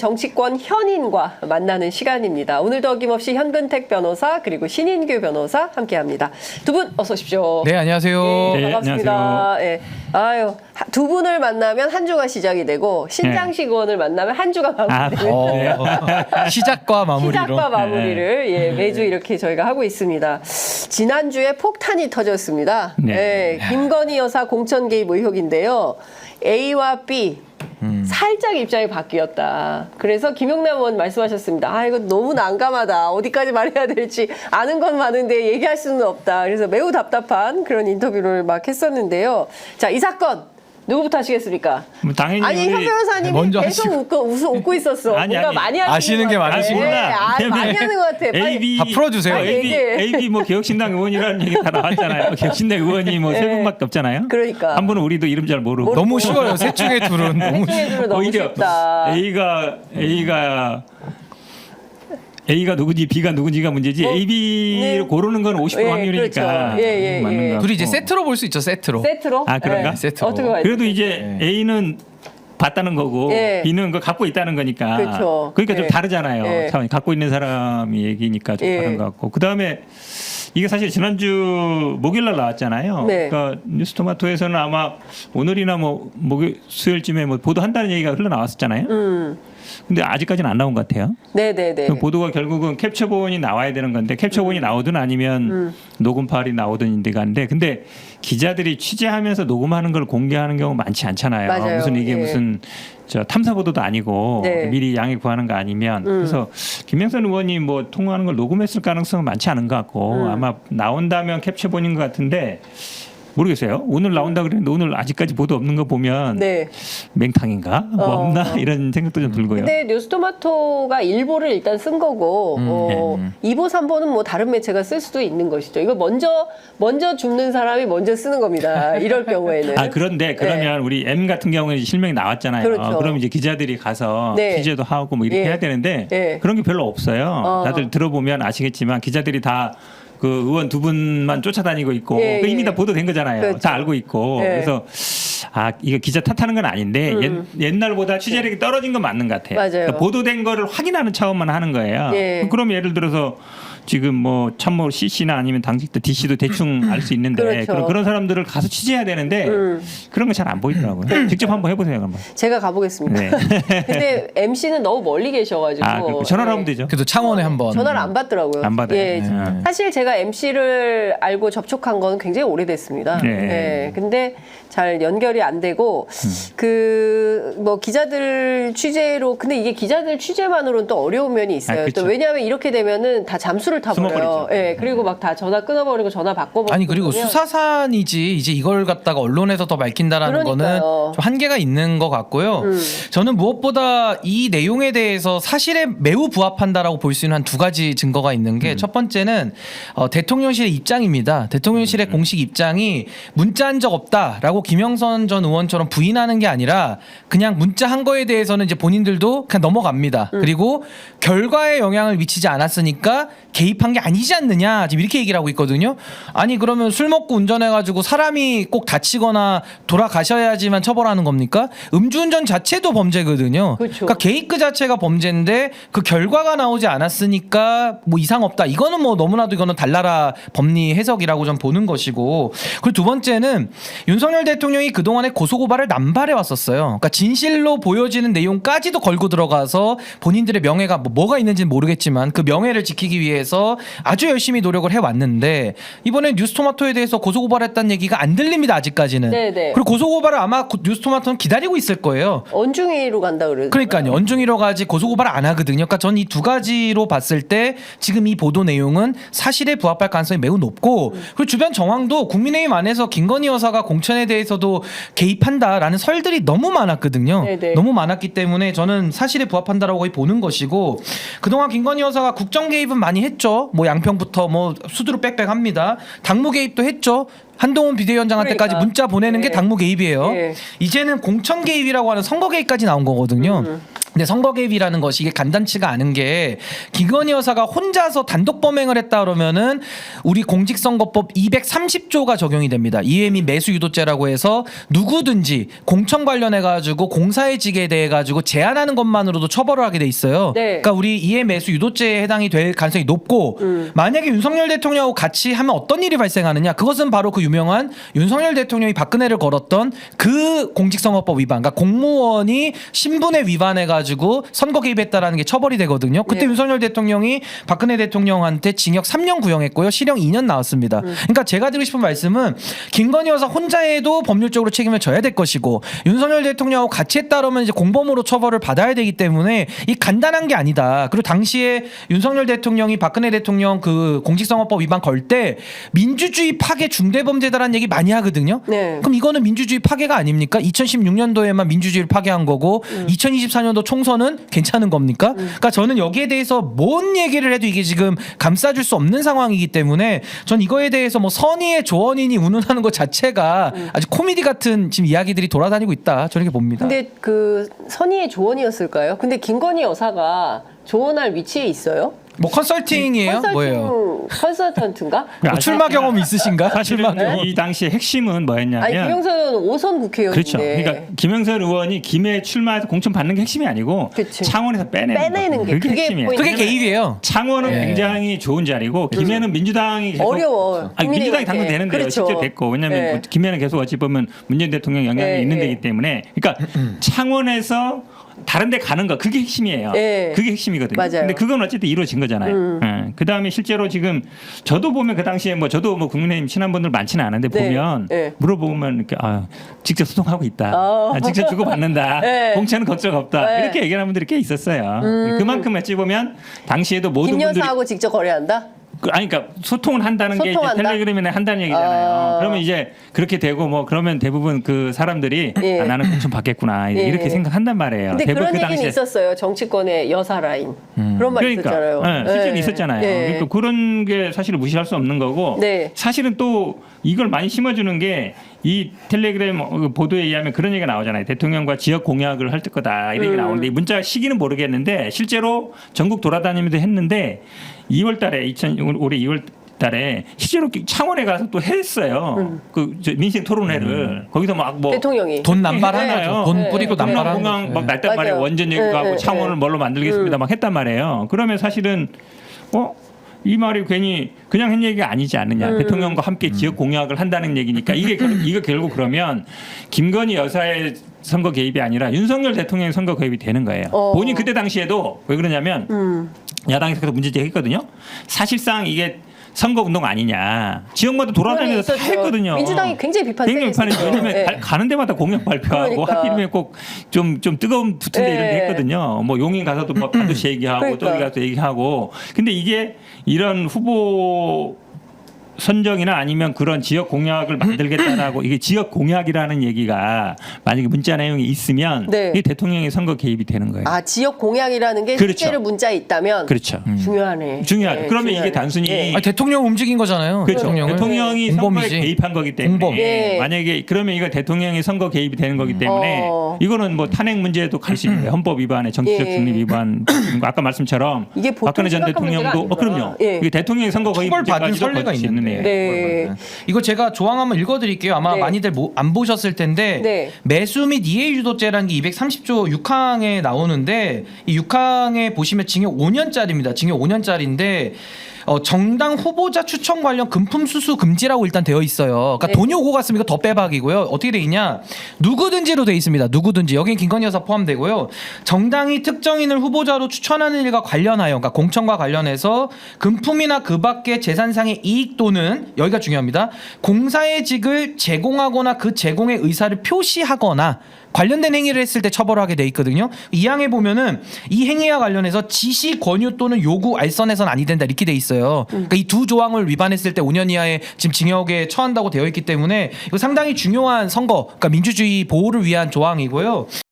정치권 현인과 만나는 시간입니다. 오늘도 어김없이 현근택 변호사 그리고 신인규 변호사 함께합니다. 두 분 어서 오십시오. 네, 안녕하세요. 네, 반갑습니다. 안녕하세요. 네. 아유, 두 분을 만나면 한 주가 시작이 되고 신장식 의원을 만나면 한 주가 마무리되는 시작과 마무리로. 시작과 마무리를 예, 매주 이렇게 저희가 하고 있습니다. 지난주에 폭탄이 터졌습니다. 예, 김건희 여사 공천 개입 의혹인데요. A와 B 살짝 입장이 바뀌었다. 그래서 김용남 의원 말씀하셨습니다. 아, 이거 너무 난감하다. 어디까지 말해야 될지 아는 건 많은데 얘기할 수는 없다. 그래서 매우 답답한 그런 인터뷰를 막 했었는데요. 자, 이 사건 누구부터 하시겠습니까? 당연히 아니, 현 변호사님이 먼저 계속 웃고 있었어. 뭔가 많이 아시는 게 많으시구나. 많이 하는 것 같아. AB 다 풀어주세요. AB 뭐 개혁신당 의원이라는 얘기 다 나왔잖아요. 개혁신당 의원이 뭐 세 분밖에 없잖아요. 그러니까. 한 분은 우리도 이름 잘 모르고. 너무 쉬워요. 셋 중에 둘은 너무 둘은 너무 오히려 쉽다. A가 누구지 B가 누구지가 문제지 AB를 고르는 건 50% 예, 확률이니까 그렇죠. 예, 맞는 거 같고. 둘이 이제 세트로 볼 수 있죠. 세트로. 세트로? 아, 그런가? 예. 세트로. 어떻게 봐야 그래도 이제 A는 봤다는 거고 예. B는 그 갖고 있다는 거니까 그렇죠. 그러니까 좀 예. 다르잖아요. 예. 참 갖고 있는 사람이 얘기니까 좀 예. 다른 것 같고 그다음에 이게 사실 지난주 목요일날 나왔잖아요. 네. 그러니까 뉴스토마토에서는 아마 오늘이나 뭐 수요일쯤에 뭐 보도한다는 얘기가 흘러나왔었잖아요. 근데 아직까지는 안 나온 것 같아요. 네네네. 그 보도가 결국은 캡처본이 나와야 되는 건데 캡처본이 나오든 아니면 녹음 파일이 나오든 인데가는데 근데 기자들이 취재하면서 녹음하는 걸 공개하는 경우 많지 않잖아요. 맞아요. 무슨 이게 예. 무슨 탐사 보도도 아니고 네. 미리 양해 구하는 거 아니면 그래서 김영선 의원이 뭐 통화하는 걸 녹음했을 가능성은 많지 않은 것 같고 아마 나온다면 캡처본인 것 같은데 모르겠어요. 오늘 나온다 그랬는데 오늘 아직까지 보도 없는 거 보면 네. 맹탕인가 뭐 없나 이런 생각도 좀 들고요. 근데 뉴스토마토가 일보를 일단 쓴 거고 2보, 3보는 뭐 다른 매체가 쓸 수도 있는 것이죠. 이거 먼저 줍는 사람이 먼저 쓰는 겁니다. 이럴 경우에는. 아 그런데 그러면 우리 M 같은 경우는 실명이 나왔잖아요. 그렇죠. 그럼 이제 기자들이 가서 네. 취재도 하고 뭐 이렇게 예. 해야 되는데 예. 그런 게 별로 없어요. 다들 들어보면 아시겠지만 기자들이 다 그 의원 두 분만 쫓아다니고 있고 예, 이미 예. 다 보도된 거잖아요. 그렇죠. 다 알고 있고 예. 그래서 아 이거 기자 탓하는 건 아닌데 옛날보다 취재력이 떨어진 건 맞는 것 같아요. 맞아요. 그러니까 보도된 거를 확인하는 차원만 하는 거예요. 예. 그럼 예를 들어서 지금 뭐 참모 CC나 아니면 당직도 DC도 대충 알 수 있는데 그렇죠. 그런 사람들을 가서 취재해야 되는데 그런 거 잘 안 보이더라고요. 직접 한번 해보세요, 한번. 제가 가보겠습니다. 네. 근데 MC는 너무 멀리 계셔가지고 아, 전화를 예. 하면 되죠. 그래도 창원에 한번. 전화를 안 받더라고요. 안 받아요. 예. 네. 사실 제가 MC를 알고 접촉한 건 굉장히 오래됐습니다. 네. 예. 근데 잘 연결이 안 되고 그 뭐 기자들 취재로 근데 이게 기자들 취재만으로는 또 어려운 면이 있어요. 아, 그쵸. 또 왜냐하면 이렇게 되면은 다 잠수를 타버려요. 숨어버리죠. 예. 그리고 막 다 전화 끊어버리고 전화 바꿔버리고. 아니 그리고 그러면 수사산이지 이제 이걸 갖다가 언론에서 더 밝힌다라는 거는 그러니까요. 좀 한계가 있는 것 같고요. 저는 무엇보다 이 내용에 대해서 사실에 매우 부합한다라고 볼 수 있는 한 두 가지 증거가 있는 게 첫 번째는 대통령실의 입장입니다. 대통령실의 공식 입장이 문자한 적 없다라고 김영선 전 의원처럼 부인하는 게 아니라 그냥 문자한 거에 대해서는 이제 본인들도 그냥 넘어갑니다. 그리고 결과에 영향을 미치지 않았으니까 개입한 게 아니지 않느냐 지금 이렇게 얘기를 하고 있거든요. 아니 그러면 술 먹고 운전해가지고 사람이 꼭 다치거나 돌아가셔야지만 처벌하는 겁니까? 음주운전 자체도 범죄거든요. 그렇죠. 그러니까 개입 그 자체가 범죄인데 그 결과가 나오지 않았으니까 뭐 이상 없다. 이거는 뭐 너무나도 이거는 달나라 법리 해석이라고 좀 보는 것이고 그리고 두 번째는 윤석열 대통령이 그동안에 고소고발을 남발해 왔었어요. 그러니까 진실로 보여지는 내용까지도 걸고 들어가서 본인들의 명예가 뭐가 있는지는 모르겠지만 그 명예를 지키기 위해서 아주 열심히 노력을 해왔는데 이번에 뉴스토마토에 대해서 고소고발했다는 얘기가 안 들립니다. 아직까지는. 네네. 그리고 고소고발을 아마 뉴스토마토는 기다리고 있을 거예요. 언중이로 간다 그러죠. 그러니까요. 언중이로 가지 고소고발을 안 하거든요. 그러니까 전 이 두 가지로 봤을 때 지금 이 보도 내용은 사실에 부합할 가능성이 매우 높고 그리고 주변 정황도 국민의힘 안에서 김건희 여사가 공천에 대해서도 개입한다라는 설들이 너무 많았거든요. 네네. 너무 많았기 때문에 저는 사실에 부합한다라고 거의 보는 것이고 그동안 김건희 여사가 국정 개입은 많이 했죠. 뭐 양평부터 뭐 수두로 빽빽합니다. 당무 개입도 했죠. 한동훈 비대위원장한테까지 그러니까. 문자 보내는 게 네. 당무 개입이에요. 네. 이제는 공천 개입이라고 하는 선거 개입까지 나온 거거든요. 근데 선거 개입이라는 것이 이게 간단치가 않은 게 김건희 여사가 혼자서 단독 범행을 했다 그러면은 우리 공직선거법 230조가 적용이 됩니다. 이해 및 매수 유도죄라고 해서 누구든지 공천 관련해 가지고 공사의직에 대해 가지고 제한하는 것만으로도 처벌을 하게 돼 있어요. 네. 그러니까 우리 이해 매수 유도죄에 해당이 될 가능성이 높고 만약에 윤석열 대통령하고 같이 하면 어떤 일이 발생하느냐? 그것은 바로 그 유명한 윤석열 대통령이 박근혜를 걸었던 그 공직선거법 위반, 그러니까 공무원이 신분에 위반해 가지고 선거 개입했다라는 게 처벌이 되거든요. 그때 네. 윤석열 대통령이 박근혜 대통령한테 징역 3년 구형했고요. 실형 2년 나왔습니다. 그러니까 제가 드리고 싶은 말씀은 김건희 여사 혼자 해도 법률적으로 책임을 져야 될 것이고 윤석열 대통령하고 같이 했다 그러면 이제 공범으로 처벌을 받아야 되기 때문에 이 간단한 게 아니다. 그리고 당시에 윤석열 대통령이 박근혜 대통령 그 공직선거법 위반 걸 때 민주주의 파괴 중대범죄다라는 얘기 많이 하거든요. 네. 그럼 이거는 민주주의 파괴가 아닙니까? 2016년도에만 민주주의를 파괴한 거고 2024년도 총선은 괜찮은 겁니까? 그러니까 저는 여기에 대해서 뭔 얘기를 해도 이게 지금 감싸줄 수 없는 상황이기 때문에 전 이거에 대해서 뭐 선의의 조언이니 운운하는 것 자체가 아주 코미디 같은 지금 이야기들이 돌아다니고 있다. 저는 이렇게 봅니다. 근데 그 선의의 조언이었을까요? 근데 김건희 여사가 조언할 위치에 있어요? 뭐 컨설팅이에요? 뭐예요? 컨설턴트인가? 뭐 출마 경험 있으신가? 사실은 출마 경험. 이 당시에 핵심은 뭐였냐면 아니 김영선 의원은 5선 국회의원인데. 그렇죠. 그러니까 김영선 의원이 김해 출마해서 공천 받는 게 핵심이 아니고 그치. 창원에서 빼내는 게 그게 그게 핵심이에요. 포인트. 그게 개입이에요. 창원은 예. 굉장히 좋은 자리고 김해는 민주당이 계속 어려워. 아니, 민주당이 국민의힘한테. 당선되는데요. 그렇죠. 실제 됐고 왜냐하면 예. 뭐 김해는 계속 어찌 보면 문재인 대통령 영향이 예, 있는 예. 데이기 때문에 그러니까 창원에서 다른 데 가는 거 그게 핵심이에요. 예. 그게 핵심이거든요. 맞아요. 근데 그건 어쨌든 이루어진 거잖아요. 예. 그다음에 실제로 지금 저도 보면 그 당시에 뭐 저도 뭐 국민의힘 친한 분들 많지는 않은데 네. 보면 예. 물어보면 이렇게 직접 소통하고 있다. 직접 주고받는다. 예. 공천은 걱정 없다. 예. 이렇게 얘기하는 분들이 꽤 있었어요. 그만큼 어찌 보면 당시에도 모든 김 분들이 여사하고 직접 거래한다? 아니 그러니까 소통을 한다는 게 이제 소통한다? 텔레그램에 한다는 얘기잖아요. 그러면 이제 그렇게 되고 뭐 그러면 대부분 그 사람들이 예. 나는 공천 받겠구나 예. 이렇게 생각한단 말이에요. 근데 대부분 그런 그 얘기는 당시에 있었어요. 정치권의 여사 라인. 그런 말 그러니까 있었잖아요. 실제로 네. 있었잖아요. 네. 그러니까 그런 게 사실 무시할 수 없는 거고 네. 사실은 또 이걸 많이 심어주는 게 이 텔레그램 보도에 의하면 그런 얘기가 나오잖아요. 대통령과 지역 공약을 할 거다 이런 얘기 나오는데 이 문자 시기는 모르겠는데 실제로 전국 돌아다니면서 했는데 2월달에 올해 2월 달에 실제로 창원에 가서 또 했어요. 그 민생 토론회를 거기서 막 뭐 대통령이. 돈 남발하나요? 했나요? 돈 뿌리고 네. 남발하는 공항 거죠. 막 날단 말이에요. 맞아요. 원전 얘기도 네, 하고 네, 창원을 네. 뭘로 만들겠습니다. 막 했단 말이에요. 그러면 사실은 이 말이 괜히 그냥 한 얘기가 아니지 않느냐. 대통령과 함께 지역 공약을 한다는 얘기니까 이게 결국 그러면 김건희 여사의 선거 개입이 아니라 윤석열 대통령의 선거 개입이 되는 거예요. 본인 그때 당시에도 왜 그러냐면 야당에서 계속 문제 제기했거든요. 사실상 이게 선거 운동 아니냐. 지역마다 돌아다니면서 다 있었죠. 했거든요. 민주당이 굉장히 굉장히 비판했죠. 비판했어요. 왜냐면 네. 가는 데마다 공약 발표하고 그러니까. 하필이면 꼭 좀 뜨거운 붙은 데 네. 이런 데 했거든요. 뭐 용인 가서도 뭐 반드시 얘기하고 그러니까. 저기 가서 얘기하고. 근데 이게 이런 후보 선정이나 아니면 그런 지역 공약을 만들겠다라고 이게 지역 공약이라는 얘기가 만약에 문자 내용이 있으면 네. 이게 대통령의 선거 개입이 되는 거예요. 아 지역 공약이라는 게 그렇죠. 실제로 문자에 있다면 그렇죠. 중요하네. 중요하죠. 네, 그러면 중요하네. 이게 단순히 네. 아니, 대통령 움직인 거잖아요. 그렇죠. 대통령은. 대통령이 선거에 공범이지. 개입한 거기 때문에 공범. 네. 만약에 그러면 이거 대통령의 선거 개입이 되는 거기 때문에 이거는 뭐 탄핵 문제도 갈 수 있는 거예요. 헌법 위반에 정치적 예. 중립 위반 아까 말씀처럼 이게 보통 박근혜 전 심각한 문제가 대통령도 아니구나. 그럼요. 예. 이게 대통령의 선거 개입 처벌 받은 문제까지도 선례가 걸칠 수 있는 있는데. 거예요. 네. 이거 제가 조항 한번 읽어드릴게요. 아마 네. 많이들 안 보셨을 텐데 네. 매수 및 이해 유도죄라는 게 230조 6항에 나오는데 이 6항에 보시면 징역 5년짜리입니다. 징역 5년짜리인데 정당 후보자 추천 관련 금품 수수 금지라고 일단 되어 있어요. 그러니까 네. 돈이 오고 갔으면 이거 더 빼박이고요. 어떻게 돼 있냐? 누구든지로 돼 있습니다. 누구든지. 여긴 김건희 여사 포함되고요. 정당이 특정인을 후보자로 추천하는 일과 관련하여 그러니까 공천과 관련해서 금품이나 그 밖의 재산상의 이익 또는 여기가 중요합니다. 공사의 직을 제공하거나 그 제공의 의사를 표시하거나 관련된 행위를 했을 때 처벌하게 돼 있거든요. 이 항에 보면은 이 행위와 관련해서 지시, 권유 또는 요구, 알선해서는 아니 된다 이렇게 돼 있어요. 그러니까 이 두 조항을 위반했을 때 5년 이하의 지금 징역에 처한다고 되어 있기 때문에 이거 상당히 중요한 선거, 그러니까 민주주의 보호를 위한 조항이고요.